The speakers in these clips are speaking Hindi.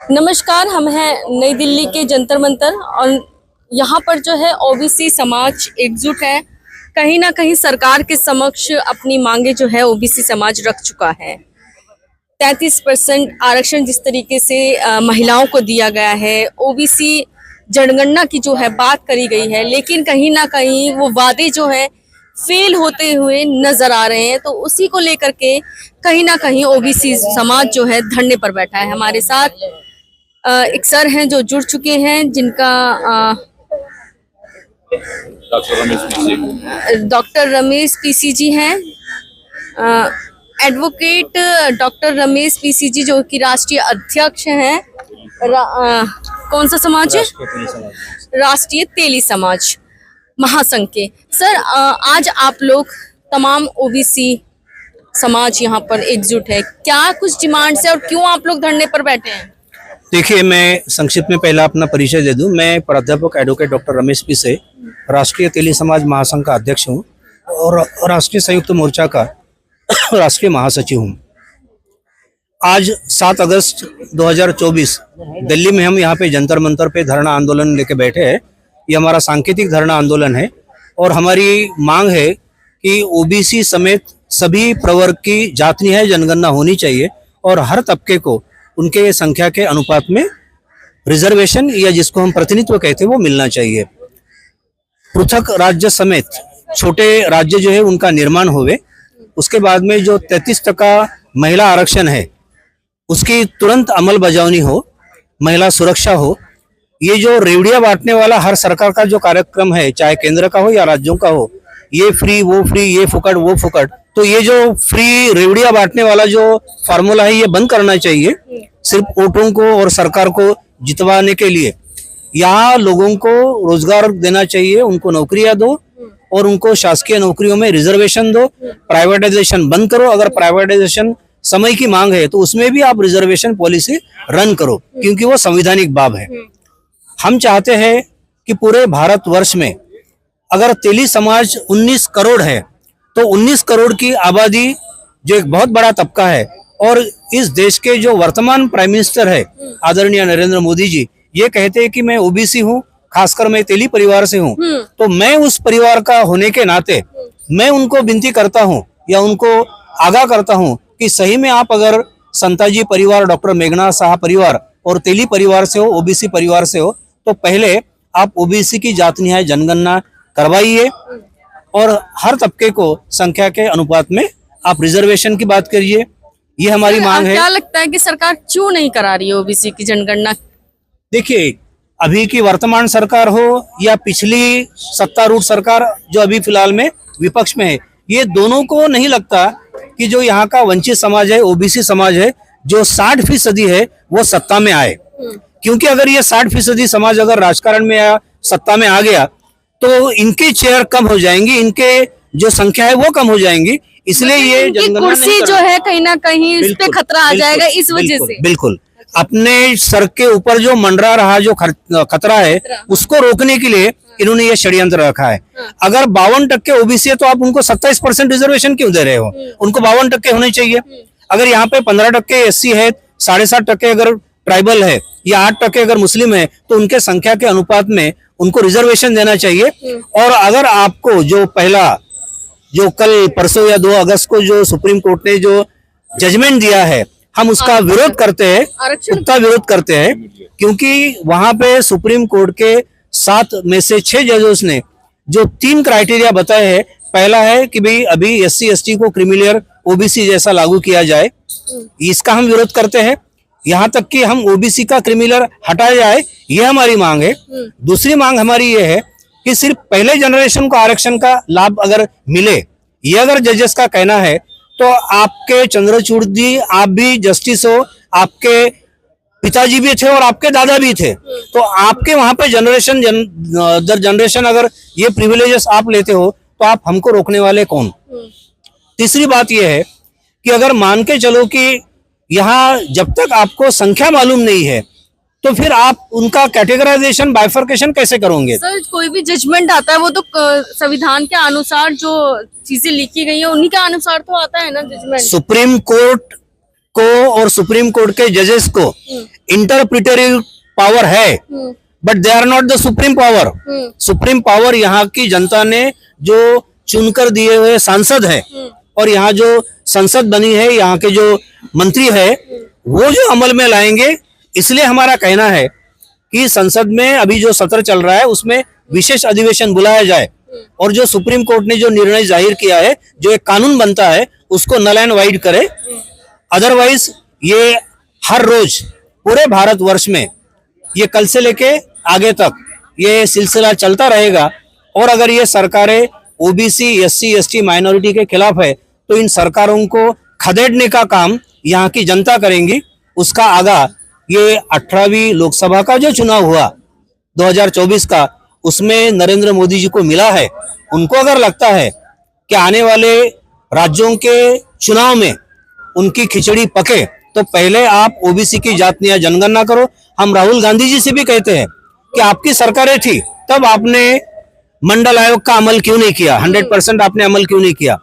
नमस्कार, हम हैं नई दिल्ली के जंतर मंतर और यहाँ पर जो है ओबीसी समाज एकजुट है। कहीं ना कहीं सरकार के समक्ष अपनी मांगे जो है ओबीसी समाज रख चुका है। 33% आरक्षण जिस तरीके से महिलाओं को दिया गया है, ओबीसी जनगणना की जो है बात करी गई है, लेकिन कहीं ना कहीं वो वादे जो है फेल होते हुए नजर आ रहे हैं। तो उसी को लेकर के कहीं ना कहीं ओबीसी समाज जो है धरने पर बैठा है। हमारे साथ एक सर हैं जो जुड़ चुके हैं, जिनका डॉक्टर रमेश पीसी जी हैं, एडवोकेट डॉक्टर रमेश पीसी जी, जो कि राष्ट्रीय अध्यक्ष हैं कौन सा समाज है, राष्ट्रीय तेली समाज महासंघ के। सर, आज आप लोग तमाम ओबीसी समाज यहाँ पर एकजुट है, क्या कुछ डिमांड्स है और क्यों आप लोग धरने पर बैठे हैं? देखिए, मैं संक्षिप्त में पहला अपना परिचय दे दूं। मैं प्राध्यापक एडवोकेट डॉक्टर रमेश पीसे, राष्ट्रीय तेली समाज महासंघ का अध्यक्ष हूं और राष्ट्रीय संयुक्त मोर्चा का राष्ट्रीय महासचिव हूं। आज 7 अगस्त 2024 दिल्ली में हम यहाँ पे जंतर मंतर पे धरना आंदोलन लेके बैठे हैं। ये हमारा सांकेतिक धरना आंदोलन है और हमारी मांग है कि ओबीसी समेत सभी प्रवर्ग की जात न्याय जनगणना होनी चाहिए और हर तबके को उनके संख्या के अनुपात में रिजर्वेशन या जिसको हम प्रतिनिधित्व कहते हैं वो मिलना चाहिए। पृथक राज्य समेत छोटे राज्य जो है उनका निर्माण होवे। उसके बाद में जो 33% महिला आरक्षण है उसकी तुरंत अमल बजावनी हो, महिला सुरक्षा हो। ये जो रेवड़िया बांटने वाला हर सरकार का जो कार्यक्रम है, चाहे केंद्र का हो या राज्यों का हो, ये फ्री वो फ्री, ये फुकट वो फुकट, तो ये जो फ्री रेवड़िया बांटने वाला जो फार्मूला है ये बंद करना चाहिए। सिर्फ वोटों को और सरकार को जितवाने के लिए यहाँ लोगों को रोजगार देना चाहिए, उनको नौकरियां दो और उनको शासकीय नौकरियों में रिजर्वेशन दो। प्राइवेटाइजेशन बंद करो, अगर प्राइवेटाइजेशन समय की मांग है तो उसमें भी आप रिजर्वेशन पॉलिसी रन करो, क्योंकि वो संवैधानिक बात है। हम चाहते हैं कि पूरे भारतवर्ष में अगर तेली समाज 19 करोड़ है तो 19 करोड़ की आबादी जो एक बहुत बड़ा तबका है, और इस देश के जो वर्तमान प्राइम मिनिस्टर है आदरणीय नरेंद्र मोदी जी, ये कहते हैं कि मैं ओबीसी हूँ, खासकर मैं तेली परिवार से हूँ, तो मैं उस परिवार का होने के नाते मैं उनको विनती करता हूँ या उनको आगाह करता हूँ कि सही में आप अगर संताजी परिवार, डॉक्टर मेघनाथ साहा परिवार और तेली परिवार से हो, ओबीसी परिवार से हो, तो पहले आप ओबीसी की जात न्याय जनगणना करवाइए और हर तबके को संख्या के अनुपात में आप रिजर्वेशन की बात करिए। ये हमारी मांग है। क्या लगता है कि सरकार क्यों नहीं करा रही है ओबीसी की जनगणना? देखिए, अभी की वर्तमान सरकार हो या पिछली सत्तारूढ़ सरकार जो अभी फिलहाल में विपक्ष में है, ये दोनों को नहीं लगता कि जो यहाँ का वंचित समाज है, ओबीसी समाज है, जो 60% है वो सत्ता में आए। क्योंकि अगर ये 60% समाज अगर राजकारण में या सत्ता में आ गया तो इनकी चेयर कम हो जाएंगी, इनके जो संख्या है वो कम हो जाएंगी। इसलिए ये कुर्सी जो है कहीं ना कहीं इस पे खतरा आ जाएगा इस वजह से। बिल्कुल, अपने सर के ऊपर जो मंडरा रहा जो खतरा है उसको रोकने के लिए इन्होंने ये षड्यंत्र रखा है। अगर 52% ओबीसी है तो आप उनको 27% रिजर्वेशन क्यों दे रहे हो? उनको 52% होने चाहिए। अगर यहाँ पे 15% एससी है, 7.5% अगर ट्राइबल है या 8% अगर मुस्लिम है, तो उनके संख्या के अनुपात में उनको रिजर्वेशन देना चाहिए। और अगर आपको जो पहला जो कल परसों या 2 अगस्त को जो सुप्रीम कोर्ट ने जो जजमेंट दिया है, हम उसका विरोध करते हैं, उसका विरोध करते हैं, क्योंकि वहां पे सुप्रीम कोर्ट के 7 में से 6 जजेस ने जो 3 क्राइटेरिया बताए हैं। पहला है कि भाई अभी एससी एसटी को क्रिमिलियर ओबीसी जैसा लागू किया जाए, इसका हम विरोध करते हैं। यहाँ तक कि हम ओबीसी का क्रिमिनल हटाया जाए, ये हमारी मांग है। दूसरी मांग हमारी ये है कि सिर्फ पहले जनरेशन को आरक्षण का लाभ अगर मिले, ये अगर जजेस का कहना है, तो आपके चंद्रचूड़ जी, आप भी जस्टिस हो, आपके पिताजी भी थे और आपके दादा भी थे, तो आपके वहां पे जनरेशन दर जनरेशन अगर ये प्रिविलेजेस आप लेते हो तो आप हमको रोकने वाले कौन? तीसरी बात यह है कि अगर मान के चलो कि यहाँ जब तक आपको संख्या मालूम नहीं है तो फिर आप उनका कैटेगराइजेशन, बाइफर्केशन कैसे करोगे? सर, कोई भी जजमेंट आता है वो तो संविधान के अनुसार जो चीजें लिखी गई है उन्हीं के अनुसार तो आता है ना जजमेंट। सुप्रीम कोर्ट को और सुप्रीम कोर्ट के जजेस को इंटरप्रिटरी पावर है, but they are not the supreme power. Supreme power यहाँ की जनता ने जो चुनकर दिए हुए सांसद है और यहाँ जो संसद बनी है, यहाँ के जो मंत्री है वो जो अमल में लाएंगे। इसलिए हमारा कहना है कि संसद में अभी जो सत्र चल रहा है उसमें विशेष अधिवेशन बुलाया जाए और जो सुप्रीम कोर्ट ने जो निर्णय जाहिर किया है, जो एक कानून बनता है, उसको नल एंड वाइड करे। अदरवाइज ये हर रोज पूरे भारतवर्ष में ये कल से लेके आगे तक ये सिलसिला चलता रहेगा। और अगर ये सरकारें ओबीसी, एससी, एसटी, माइनॉरिटी के खिलाफ है तो इन सरकारों को खदेड़ने का काम यहाँ की जनता करेंगी। उसका आगा ये 18वीं लोकसभा का जो चुनाव हुआ 2024 का, उसमें नरेंद्र मोदी जी को मिला है। उनको अगर लगता है कि आने वाले राज्यों के चुनाव में उनकी खिचड़ी पके तो पहले आप ओबीसी की जाति या जनगणना करो। हम राहुल गांधी जी से भी कहते हैं कि आपकी सरकारें थी तब आपने मंडल आयोग का अमल क्यों नहीं किया, 100% आपने अमल क्यों नहीं किया?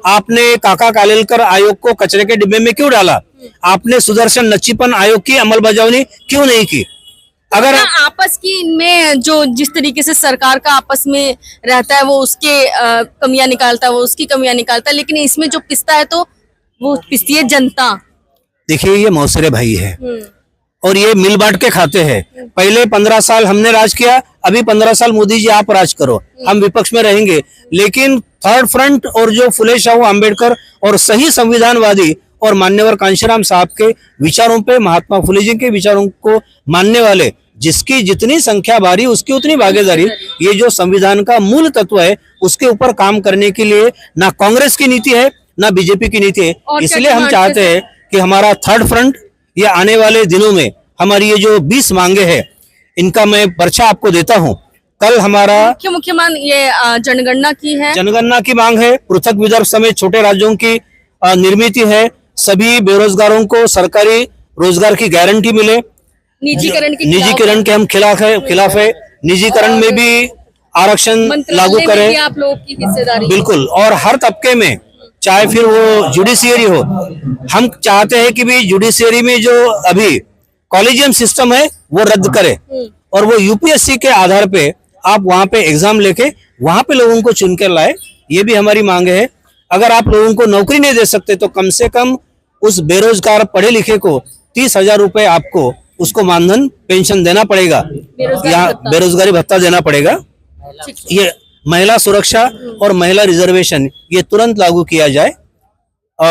आपने काका कालेलकर आयोग को कचरे के डिब्बे में क्यों डाला? आपने सुदर्शन नच्चीपन आयोग की अमलबजावनी क्यों नहीं की? अगर आपस की इनमें जो जिस तरीके से सरकार का आपस में रहता है वो उसके कमियां निकालता है, वो उसकी कमियां निकालता है, लेकिन इसमें जो पिसता है तो वो पिसती है जनता। देखिए ये मौसरे भाई है और ये मिल बांट के खाते हैं। पहले 15 साल हमने राज किया, अभी 15 साल मोदी जी आप राज करो, हम विपक्ष में रहेंगे। लेकिन थर्ड फ्रंट और जो फुले शाहू आंबेडकर और सही संविधानवादी और मान्यवर कांशीराम साहब के विचारों पे, महात्मा फुले जी के विचारों को मानने वाले जिसकी जितनी संख्या भारी उसकी उतनी भागीदारी, ये जो संविधान का मूल तत्व है उसके ऊपर काम करने के लिए ना कांग्रेस की नीति है ना बीजेपी की नीति है। इसलिए हम चाहते हैं कि हमारा थर्ड फ्रंट ये आने वाले दिनों में हमारी ये जो 20 मांगे हैं इनका मैं पर्चा आपको देता हूँ। कल हमारा मुख्य मांग ये जनगणना की है, जनगणना की मांग है, पृथक विदर्भ समेत छोटे राज्यों की निर्मित है, सभी बेरोजगारों को सरकारी रोजगार की गारंटी मिले, निजीकरण के हम खिलाफ है, निजीकरण में भी आरक्षण लागू करें, आप लोगों की हिस्सेदारी बिल्कुल, और हर तबके में, चाहे फिर वो जुडिशियरी हो। हम चाहते हैं कि भी जुडिशियरी में जो अभी कॉलेजियम सिस्टम है वो रद्द करे और वो यूपीएससी के आधार पे आप वहां पे एग्जाम लेके वहां पे लोगों को चुन कर लाए। ये भी हमारी मांग है। अगर आप लोगों को नौकरी नहीं दे सकते तो कम से कम उस बेरोजगार पढ़े लिखे को 30,000 रुपए आपको उसको मानधन पेंशन देना पड़ेगा या बेरोजगारी भत्ता देना पड़ेगा। ये महिला सुरक्षा और महिला रिजर्वेशन ये तुरंत लागू किया जाए।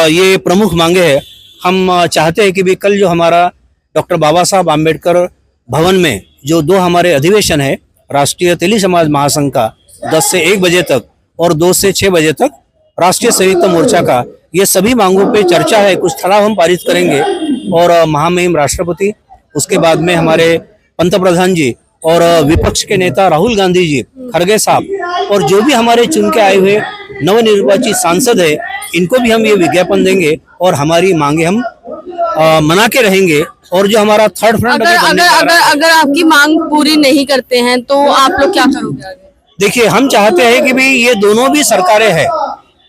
ये प्रमुख मांगे हैं। हम चाहते हैं कि भी कल जो हमारा डॉक्टर बाबा साहब आम्बेडकर भवन में जो 2 हमारे अधिवेशन है राष्ट्रीय तेली समाज महासंघ का 10 से 1 बजे तक और 2 से 6 बजे तक राष्ट्रीय संयुक्त मोर्चा का, ये सभी मांगों पे चर्चा है। कुछ ठराव हम पारित करेंगे और महामहिम राष्ट्रपति, उसके बाद में हमारे पंतप्रधान जी और विपक्ष के नेता राहुल गांधी जी, खड़गे साहब और जो भी हमारे चुन के आए हुए नवनिर्वाचित सांसद है, इनको भी हम ये विज्ञापन देंगे और हमारी मांगे हम मना के रहेंगे। और जो हमारा थर्ड फ्रंट अगर आपकी मांग पूरी नहीं करते हैं तो आप लोग क्या करोगे आगे? देखिए हम चाहते हैं कि भी ये दोनों भी सरकारें हैं,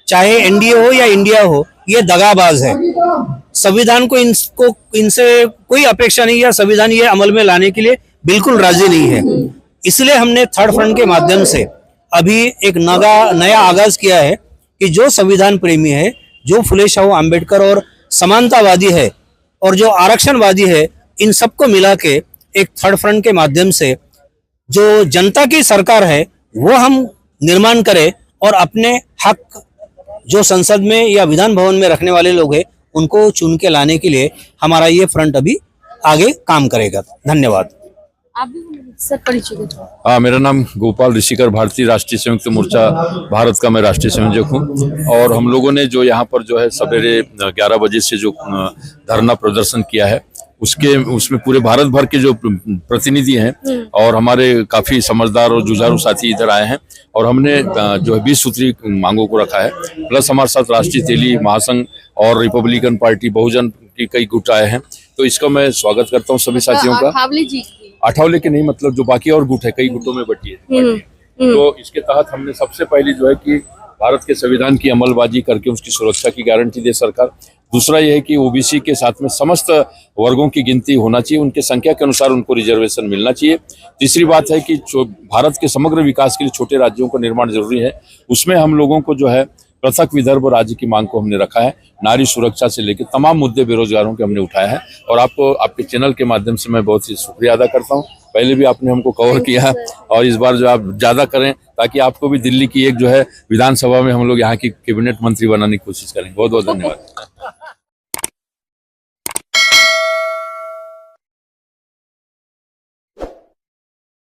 चाहे एनडीए हो या इंडिया हो, ये दगाबाज है। संविधान को इनसे कोई अपेक्षा नहीं है, संविधान ये अमल में लाने के लिए बिल्कुल राजी नहीं है। इसलिए हमने थर्ड फ्रंट के माध्यम से अभी एक नया आगाज किया है कि जो संविधान प्रेमी है, जो फुले शाहू आम्बेडकर और समानतावादी है और जो आरक्षणवादी है, इन सबको मिला के एक थर्ड फ्रंट के माध्यम से जो जनता की सरकार है वो हम निर्माण करें और अपने हक जो संसद में या विधान भवन में रखने वाले लोग हैं उनको चुन के लाने के लिए हमारा ये फ्रंट अभी आगे काम करेगा। धन्यवाद। आप भी सर परिचय दीजिए। हाँ, मेरा नाम गोपाल ऋषिकर, भारतीय राष्ट्रीय संयुक्त मोर्चा भारत का मैं राष्ट्रीय संयोजक हूँ। और हम लोगों ने जो यहाँ पर जो है सवेरे 11 बजे से जो धरना प्रदर्शन किया है उसमें पूरे भारत भर के जो प्रतिनिधि हैं और हमारे काफी समझदार और जुझारू साथी इधर आए हैं और हमने जो है 20 सूत्री मांगों को रखा है। प्लस हमारे साथ राष्ट्रीय तेली महासंघ और रिपब्लिकन पार्टी बहुजन की कई गुट आए हैं। तो इसका मैं स्वागत करता हूँ सभी साथियों का। अठावले के नहीं, मतलब जो बाकी और गुट है, कई गुटों में बटी है। तो इसके तहत हमने सबसे पहले जो है कि भारत के संविधान की अमलबाजी करके उसकी सुरक्षा की गारंटी दे सरकार। दूसरा यह है कि ओबीसी के साथ में समस्त वर्गों की गिनती होना चाहिए, उनके संख्या के अनुसार उनको रिजर्वेशन मिलना चाहिए। तीसरी बात है कि भारत के समग्र विकास के लिए छोटे राज्यों का निर्माण जरूरी है, उसमें हम लोगों को जो है पृथक विदर्भ राज्य की मांग को हमने रखा है। नारी सुरक्षा से लेकर तमाम मुद्दे बेरोजगारों के हमने उठाए हैं और आपको आपके चैनल के माध्यम से मैं बहुत ही शुक्रिया अदा करता हूं। पहले भी आपने हमको कवर किया और इस बार जो आप ज़्यादा करें ताकि आपको भी दिल्ली की एक जो है विधानसभा में हम लोग यहाँ की कैबिनेट मंत्री बनाने की कोशिश करें। बहुत बहुत धन्यवाद।